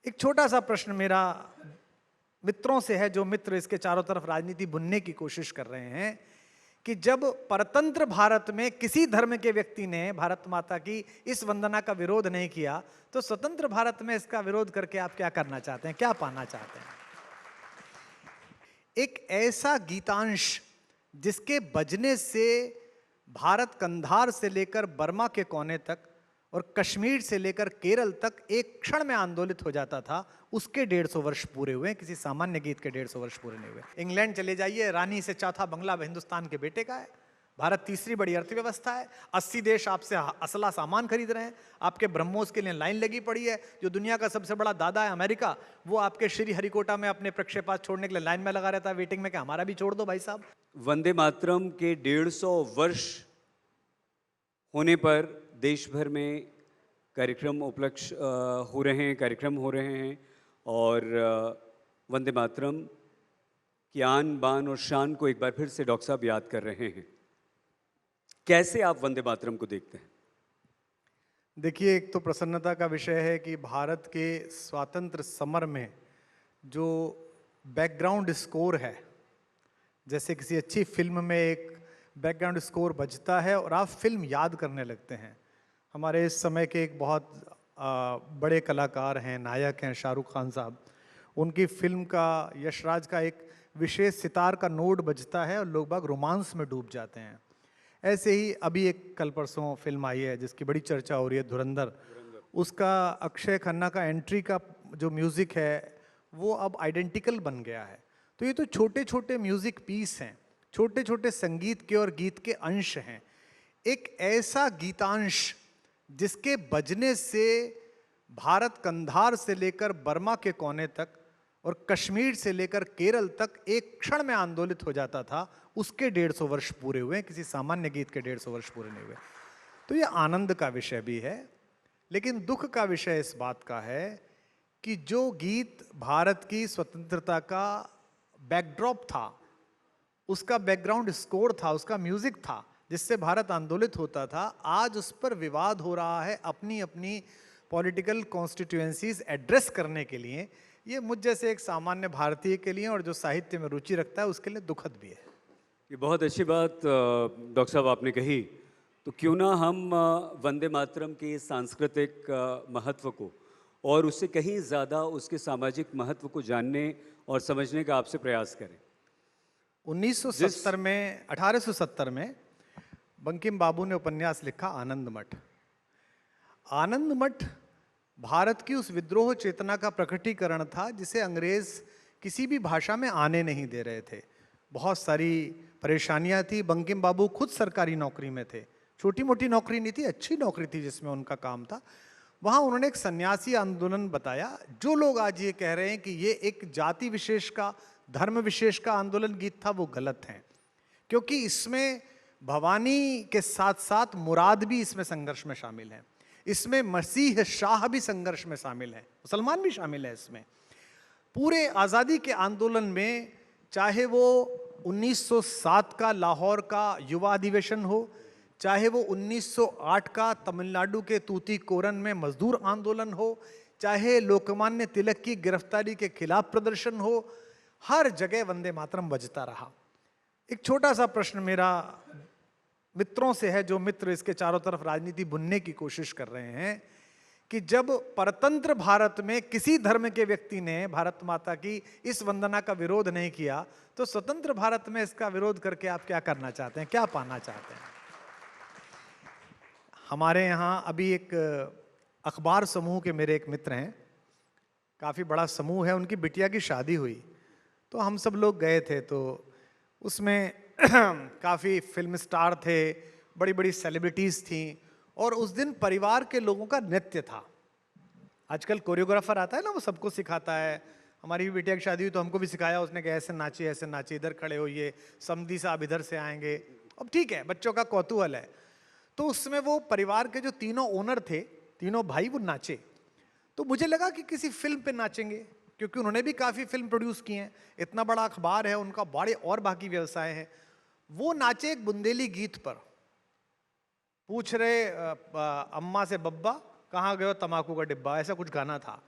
एक छोटा सा प्रश्न मेरा मित्रों से है, जो मित्र इसके चारों तरफ राजनीति बुनने की कोशिश कर रहे हैं कि जब परतंत्र भारत में किसी धर्म के व्यक्ति ने भारत माता की इस वंदना का विरोध नहीं किया, तो स्वतंत्र भारत में इसका विरोध करके आप क्या करना चाहते हैं, क्या पाना चाहते हैं? एक ऐसा गीतांश जिसके बजने से भारत कंधार से लेकर बर्मा के कोने तक और कश्मीर से लेकर केरल तक एक क्षण में आंदोलित हो जाता था, उसके 150 वर्ष पूरे हुए। किसी सामान्य गीत के 150 वर्ष पूरे नहीं हुए। इंग्लैंड चले जाइए, रानी से चौथा बंगला हिंदुस्तान के बेटे का है। भारत तीसरी बड़ी अर्थव्यवस्था है। 80 देश आपसे असला सामान खरीद रहे हैं। आपके ब्रह्मोस के लिए लाइन लगी पड़ी है। जो दुनिया का सबसे बड़ा दादा है अमेरिका, वो आपके श्री हरिकोटा में अपने प्रक्षेपात छोड़ने के लिए लाइन में लगा रहता है, वेटिंग में कि हमारा भी छोड़ दो भाई साहब। वंदे मातरम के 150 वर्ष होने पर देश भर में कार्यक्रम हो रहे हैं और वंदे मातरम की आन बान और शान को एक बार फिर से डॉक्टर साहब याद कर रहे हैं। कैसे आप वंदे मातरम को देखते हैं? देखिए, एक तो प्रसन्नता का विषय है कि भारत के स्वातंत्र समर में जो बैकग्राउंड स्कोर है, जैसे किसी अच्छी फिल्म में एक बैकग्राउंड स्कोर बजता है और आप फिल्म याद करने लगते हैं। हमारे इस समय के एक बहुत बड़े कलाकार हैं, नायक हैं, शाहरुख खान साहब। उनकी फिल्म का, यशराज का एक विशेष सितार का नोट बजता है और लोग बाग रोमांस में डूब जाते हैं। ऐसे ही अभी एक कल परसों फिल्म आई है जिसकी बड़ी चर्चा हो रही है, धुरंधर। उसका अक्षय खन्ना का एंट्री का जो म्यूज़िक है वो अब आइडेंटिकल बन गया है। तो ये तो छोटे छोटे म्यूज़िक पीस हैं, छोटे छोटे संगीत के और गीत के अंश हैं। एक ऐसा गीतांश जिसके बजने से भारत कंधार से लेकर बर्मा के कोने तक और कश्मीर से लेकर केरल तक एक क्षण में आंदोलित हो जाता था, उसके 150 वर्ष पूरे हुए। किसी सामान्य गीत के 150 वर्ष पूरे नहीं हुए। तो ये आनंद का विषय भी है, लेकिन दुख का विषय इस बात का है कि जो गीत भारत की स्वतंत्रता का बैकड्रॉप था, उसका बैकग्राउंड स्कोर था, उसका म्यूजिक था, जिससे भारत आंदोलित होता था, आज उस पर विवाद हो रहा है अपनी अपनी पॉलिटिकल कॉन्स्टिट्यूएंसीज एड्रेस करने के लिए। ये मुझ जैसे एक सामान्य भारतीय के लिए और जो साहित्य में रुचि रखता है उसके लिए दुखद भी है। ये बहुत अच्छी बात डॉक्टर साहब आपने कही। तो क्यों ना हम वंदे मातरम के सांस्कृतिक महत्व को और उससे कहीं ज़्यादा उसके सामाजिक महत्व को जानने और समझने का आपसे प्रयास करें। 1970 में 1870 में बंकिम बाबू ने उपन्यास लिखा आनंद मठ। आनंद मठ भारत की उस विद्रोह चेतना का प्रकटीकरण था जिसे अंग्रेज किसी भी भाषा में आने नहीं दे रहे थे। बहुत सारी परेशानियां थी। बंकिम बाबू खुद सरकारी नौकरी में थे, छोटी मोटी नौकरी नहीं थी, अच्छी नौकरी थी जिसमें उनका काम था। वहां उन्होंने एक सन्यासी आंदोलन बताया। जो लोग आज ये कह रहे हैं कि ये एक जाति विशेष का, धर्म विशेष का आंदोलन गीत था, वो गलत हैं, क्योंकि इसमें भवानी के साथ साथ मुराद भी इसमें संघर्ष में शामिल है। इसमें मसीह शाह भी संघर्ष में शामिल है, मुसलमान भी शामिल है इसमें। पूरे आज़ादी के आंदोलन में, चाहे वो 1907 का लाहौर का युवा अधिवेशन हो, चाहे वो 1908 का तमिलनाडु के तूतीकोरन में मजदूर आंदोलन हो, चाहे लोकमान्य तिलक की गिरफ्तारी के खिलाफ प्रदर्शन हो, हर जगह वंदे मातरम बजता रहा। एक छोटा सा प्रश्न मेरा मित्रों से है, जो मित्र इसके चारों तरफ राजनीति बुनने की कोशिश कर रहे हैं, कि जब परतंत्र भारत में किसी धर्म के व्यक्ति ने भारत माता की इस वंदना का विरोध नहीं किया, तो स्वतंत्र भारत में इसका विरोध करके आप क्या करना चाहते हैं, क्या पाना चाहते हैं? हमारे यहाँ अभी एक अखबार समूह के मेरे एक मित्र हैं, काफ़ी बड़ा समूह है, उनकी बिटिया की शादी हुई, तो हम सब लोग गए थे। तो उसमें काफ़ी फिल्म स्टार थे, बड़ी बड़ी सेलिब्रिटीज़ थीं, और उस दिन परिवार के लोगों का नृत्य था। आजकल कोरियोग्राफर आता है ना, वो सबको सिखाता है। हमारी भी बिटिया की शादी हुई तो हमको भी सिखाया उसने कि ऐसे नाचिए, इधर खड़े होइए, समधी साहब इधर से आएंगे। अब ठीक है, बच्चों का कौतूहल है। तो उसमें वो परिवार के जो तीनों ओनर थे, तीनों भाई, वो नाचे। तो मुझे लगा कि किसी फिल्म पे नाचेंगे, क्योंकि उन्होंने भी काफ़ी फिल्म प्रोड्यूस की हैं, इतना बड़ा अखबार है उनका, बड़े और बाकी व्यवसाय हैं। वो नाचे एक बुंदेली गीत पर, पूछ रहे अम्मा से बब्बा कहाँ गए हो तमाकू का डिब्बा, ऐसा कुछ गाना था।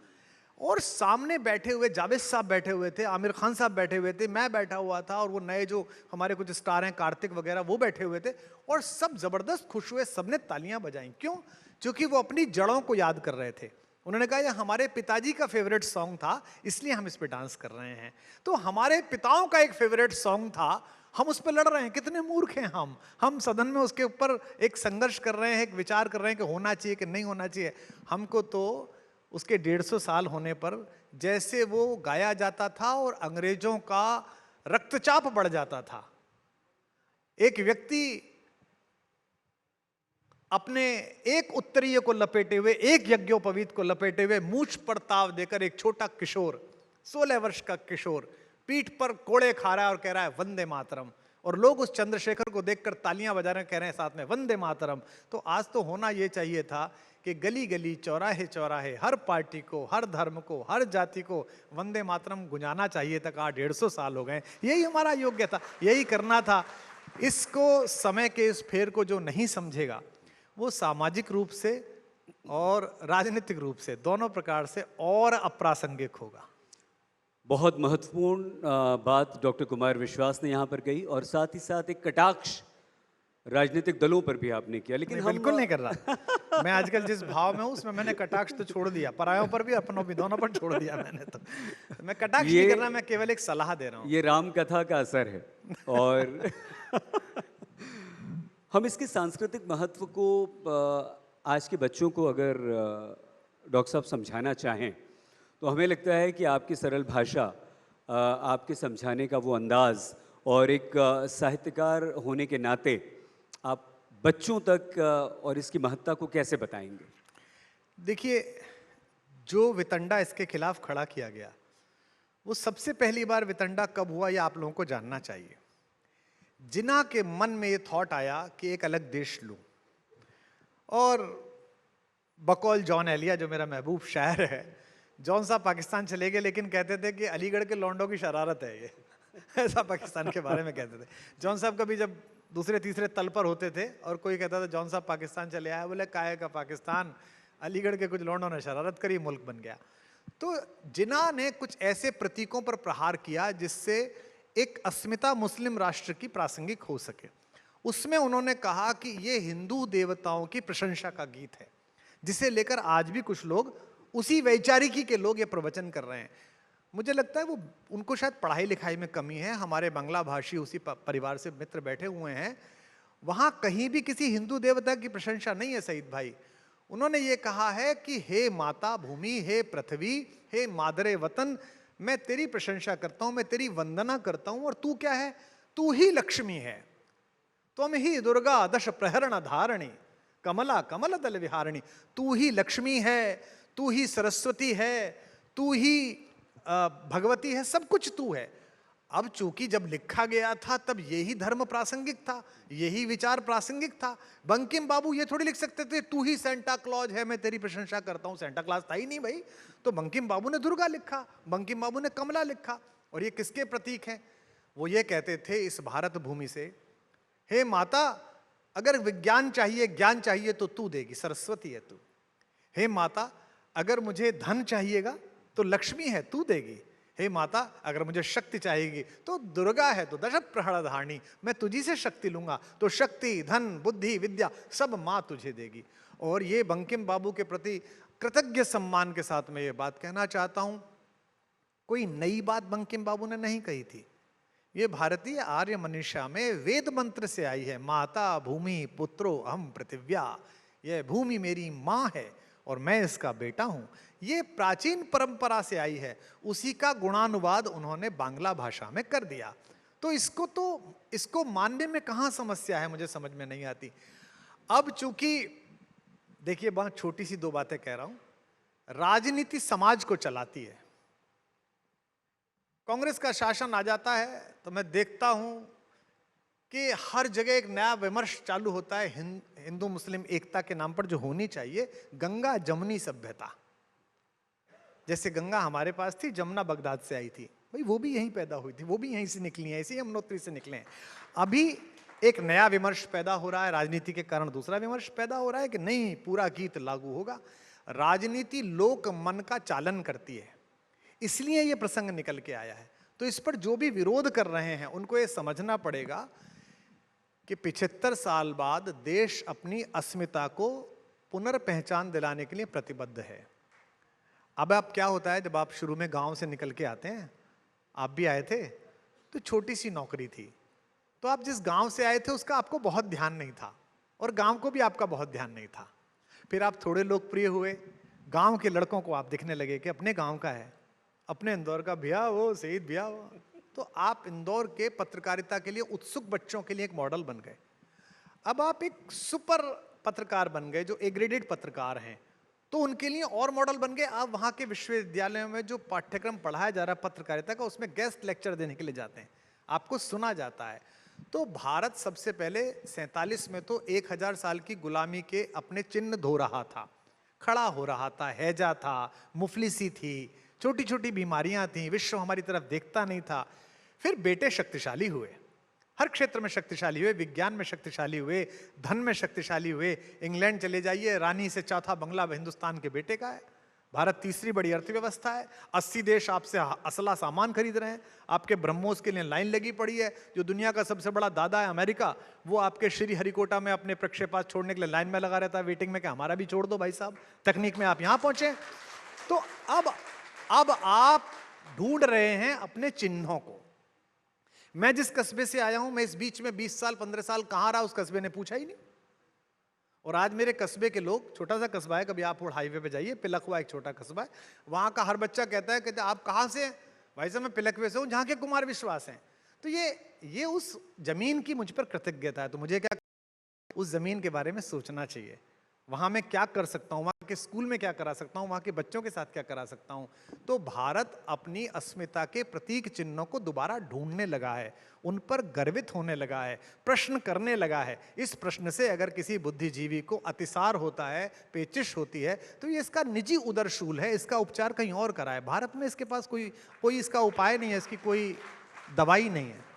और सामने बैठे हुए जावेद साहब बैठे हुए थे, आमिर खान साहब बैठे हुए थे, मैं बैठा हुआ था, और वो नए जो हमारे कुछ स्टार हैं कार्तिक वगैरह वो बैठे हुए थे, और सब जबरदस्त खुश हुए, सबने तालियां बजाई। क्यों? क्योंकि वो अपनी जड़ों को याद कर रहे थे। उन्होंने कहा ये हमारे पिताजी का फेवरेट सॉन्ग था, इसलिए हम इस पे डांस कर रहे हैं। तो हमारे पिताओं का एक फेवरेट सॉन्ग था, हम उस पर लड़ रहे हैं। कितने मूर्ख हैं हम सदन में उसके ऊपर एक संघर्ष कर रहे हैं, एक विचार कर रहे हैं कि होना चाहिए कि नहीं होना चाहिए। हमको तो उसके 150 साल होने पर जैसे वो गाया जाता था और अंग्रेजों का रक्तचाप बढ़ जाता था। एक व्यक्ति अपने एक उत्तरीय को लपेटे हुए, एक यज्ञोपवीत को लपेटे हुए, मूछ पर ताव देकर एक छोटा किशोर, 16 वर्ष का किशोर पीठ पर कोड़े खा रहा है और कह रहा है वंदे मातरम, और लोग उस चंद्रशेखर को देखकर तालियां बजा रहे हैं, कह रहे हैं साथ में वंदे मातरम। तो आज तो होना यह चाहिए था कि गली गली चौराहे चौराहे हर पार्टी को, हर धर्म को, हर जाति को वंदे मातरम गुंजाना चाहिए था। कहा 150 साल हो गए, यही हमारा योग्य था, यही करना था। इसको समय के इस फेर को जो नहीं समझेगा वो सामाजिक रूप से और राजनीतिक रूप से, दोनों प्रकार से और अप्रासंगिक होगा। बहुत महत्वपूर्ण बात डॉक्टर कुमार विश्वास ने यहाँ पर कही, और साथ ही साथ एक कटाक्ष राजनीतिक दलों पर भी आपने किया, लेकिन नहीं, हम बिल्कुल नहीं कर रहा। मैं आजकल जिस भाव में हूँ उसमें मैंने कटाक्ष तो छोड़ दिया, परायों पर भी अपनों भी, दोनों पर छोड़ दिया मैंने। तो मैं कटाक्ष नहीं कर रहा, मैं केवल एक सलाह दे रहा हूँ। ये राम कथा का असर है। और हम इसके सांस्कृतिक महत्व को आज के बच्चों को अगर डॉक्टर साहब समझाना चाहें, तो हमें लगता है कि आपकी सरल भाषा, आपके समझाने का वो अंदाज़, और एक साहित्यकार होने के नाते आप बच्चों तक और इसकी महत्ता को कैसे बताएंगे? देखिए, जो वितंडा इसके खिलाफ खड़ा किया गया, वो सबसे पहली बार वितंडा कब हुआ ये आप लोगों को जानना चाहिए। जिन्ना के मन में ये थॉट आया कि एक अलग देश लूं, और बकौल जॉन एलिया जो मेरा महबूब शायर है, जॉन साहब पाकिस्तान चले गए लेकिन कहते थे कि अलीगढ़ के लौंडों की शरारत है ये ऐसा पाकिस्तान के बारे में कहते थे। जॉन साहब कभी जब दूसरे तीसरे तल पर होते थे और कोई कहता था जॉन साहब पाकिस्तान चले आए, बोले काहे का पाकिस्तान, अलीगढ़ के कुछ लौंडों ने शरारत करी, मुल्क बन गया। तो जिन्ना ने कुछ ऐसे प्रतीकों पर प्रहार किया जिससे एक अस्मिता मुस्लिम राष्ट्र की प्रासंगिक हो सके। उसमें उन्होंने कहा कि ये हिंदू देवताओं की प्रशंसा का गीत है, जिसे लेकर आज भी कुछ लोग, उसी वैचारिकी के लोग ये प्रवचन कर रहे हैं। मुझे लगता है वो उनको शायद पढ़ाई लिखाई में कमी है। हमारे बांग्ला भाषी उसी परिवार से मित्र बैठे हुए हैं, वहाँ कहीं भी किसी हिंदू देवता की प्रशंसा नहीं है सईद भाई। उन्होंने ये कहा है कि हे माता भूमि, हे पृथ्वी, हे मादरे वतन, मैं तेरी प्रशंसा करता हूँ, मैं तेरी वंदना करता हूँ, और तू क्या है? तू ही लक्ष्मी है। तुम ही दुर्गा दश प्रहरण धारणी, कमला कमल दल विहारिणी। तू ही लक्ष्मी है, तू ही सरस्वती है, तू ही भगवती है, सब कुछ तू है। अब चूंकि जब लिखा गया था तब यही धर्म प्रासंगिक था, यही विचार प्रासंगिक था। बंकिम बाबू ये थोड़ी लिख सकते थे तू ही सेंटा क्लॉज है, मैं तेरी प्रशंसा करता हूं। सेंटा क्लॉज था ही नहीं भाई। तो बंकिम बाबू ने दुर्गा लिखा, बंकिम बाबू ने कमला लिखा, और ये किसके प्रतीक हैं? वो ये कहते थे इस भारत भूमि से, हे माता अगर विज्ञान चाहिए, ज्ञान चाहिए तो तू देगी, सरस्वती है तू। हे माता अगर मुझे धन चाहिएगा तो लक्ष्मी है, तू देगी। हे माता अगर मुझे शक्ति चाहिएगी तो दुर्गा है, तो दश प्रहरण धारणी, मैं तुझी से शक्ति लूंगा, तो शक्ति, धन, बुद्धि, विद्या सब माँ तुझे देगी। और ये बंकिम बाबू के प्रति कृतज्ञ सम्मान के साथ मैं ये बात कहना चाहता हूं, कोई नई बात बंकिम बाबू ने नहीं कही थी। ये भारतीय आर्य मनीषा में वेद मंत्र से आई है। माता भूमि पुत्रो अहम पृथिव्या, यह भूमि मेरी माँ है और मैं इसका बेटा हूं। ये प्राचीन परंपरा से आई है, उसी का गुणानुवाद उन्होंने बांग्ला भाषा में कर दिया। तो इसको मानने में कहाँ समस्या है, मुझे समझ में नहीं आती। अब चूंकि देखिए, बहुत छोटी सी दो बातें कह रहा हूं। राजनीति समाज को चलाती है। कांग्रेस का शासन आ जाता है तो मैं देखता हूं कि हर जगह एक नया विमर्श चालू होता है हिंदू मुस्लिम एकता के नाम पर, जो होनी चाहिए गंगा जमुनी सभ्यता। जैसे गंगा हमारे पास थी, जमुना बगदाद से आई थी, भाई वो भी यहीं पैदा हुई थी, वो भी यहीं से निकली है, इसी यमुनोत्री से निकले हैं। अभी एक नया विमर्श पैदा हो रहा है, राजनीति के कारण दूसरा विमर्श पैदा हो रहा है कि नहीं पूरा गीत लागू होगा। राजनीति लोक मन का चालन करती है, इसलिए ये प्रसंग निकल के आया है। तो इस पर जो भी विरोध कर रहे हैं उनको ये समझना पड़ेगा कि 75 साल बाद देश अपनी अस्मिता को पुनर्पहचान दिलाने के लिए प्रतिबद्ध है। अब आप क्या होता है, जब आप शुरू में गांव से निकल के आते हैं, आप भी आए थे, तो छोटी सी नौकरी थी, तो आप जिस गांव से आए थे उसका आपको बहुत ध्यान नहीं था और गांव को भी आपका बहुत ध्यान नहीं था। फिर आप थोड़े लोकप्रिय हुए, गांव के लड़कों को आप दिखने लगे कि अपने गांव का है, अपने इंदौर का भैया वो शहीद भैया वो, तो आप इंदौर के पत्रकारिता के लिए उत्सुक बच्चों के लिए एक मॉडल बन गए। अब आप एक सुपर पत्रकार बन गए, जो ए ग्रेडेड पत्रकार हैं, तो उनके लिए और मॉडल बन गए। आप वहाँ के विश्वविद्यालयों में जो पाठ्यक्रम पढ़ाया जा रहा है पत्रकारिता का, उसमें गेस्ट लेक्चर देने के लिए जाते हैं, आपको सुना जाता है। तो भारत सबसे पहले 47 में तो 1000 साल की गुलामी के अपने चिन्ह धो रहा था, खड़ा हो रहा था, हैजा था, मुफलिसी थी, छोटी छोटी बीमारियां थी, विश्व हमारी तरफ देखता नहीं था। फिर बेटे शक्तिशाली हुए, हर क्षेत्र में शक्तिशाली हुए, विज्ञान में शक्तिशाली हुए, धन में शक्तिशाली हुए। इंग्लैंड चले जाइए, रानी से चौथा बंगला हिंदुस्तान के बेटे का है। भारत तीसरी बड़ी अर्थव्यवस्था है, 80 देश आपसे असला सामान खरीद रहे हैं, आपके ब्रह्मोस के लिए लाइन लगी पड़ी है। जो दुनिया का सबसे बड़ा दादा है अमेरिका, वो आपके श्री हरिकोटा में अपने प्रक्षेपास्त्र छोड़ने के लिए लाइन में लगा रहता है वेटिंग में कि हमारा भी छोड़ दो भाई साहब, तकनीक में आप यहाँ पहुंचे। तो अब आप ढूंढ रहे हैं अपने चिन्हों को। मैं जिस कस्बे से आया हूं, मैं इस बीच में 20 साल 15 साल कहां रहा, उस कस्बे ने पूछा ही नहीं। और आज मेरे कस्बे के लोग, छोटा सा कस्बा है, कभी आप हाईवे पे जाइए, पिलखवा एक छोटा कस्बा है, वहां का हर बच्चा कहता है कि आप कहां से हैं? भाई साहब मैं पिलखवे से हूं, जहां के कुमार विश्वास हैं। तो ये उस जमीन की मुझ पर कृतज्ञता है। तो मुझे क्या उस जमीन के बारे में सोचना चाहिए, वहां मैं क्या कर सकता हूं, वहां के स्कूल में क्या करा सकता हूं, वहां के बच्चों के साथ क्या करा सकता हूं। तो भारत अपनी अस्मिता के प्रतीक चिन्हों को दोबारा ढूंढने लगा है, उन पर गर्वित होने लगा है, प्रश्न करने लगा है। इस प्रश्न से अगर किसी बुद्धिजीवी को अतिसार होता है, पेचिश होती है, तो ये इसका निजी उदरशूल है, इसका उपचार कहीं और कराए। भारत में इसके पास कोई इसका उपाय नहीं है, इसकी कोई दवाई नहीं है।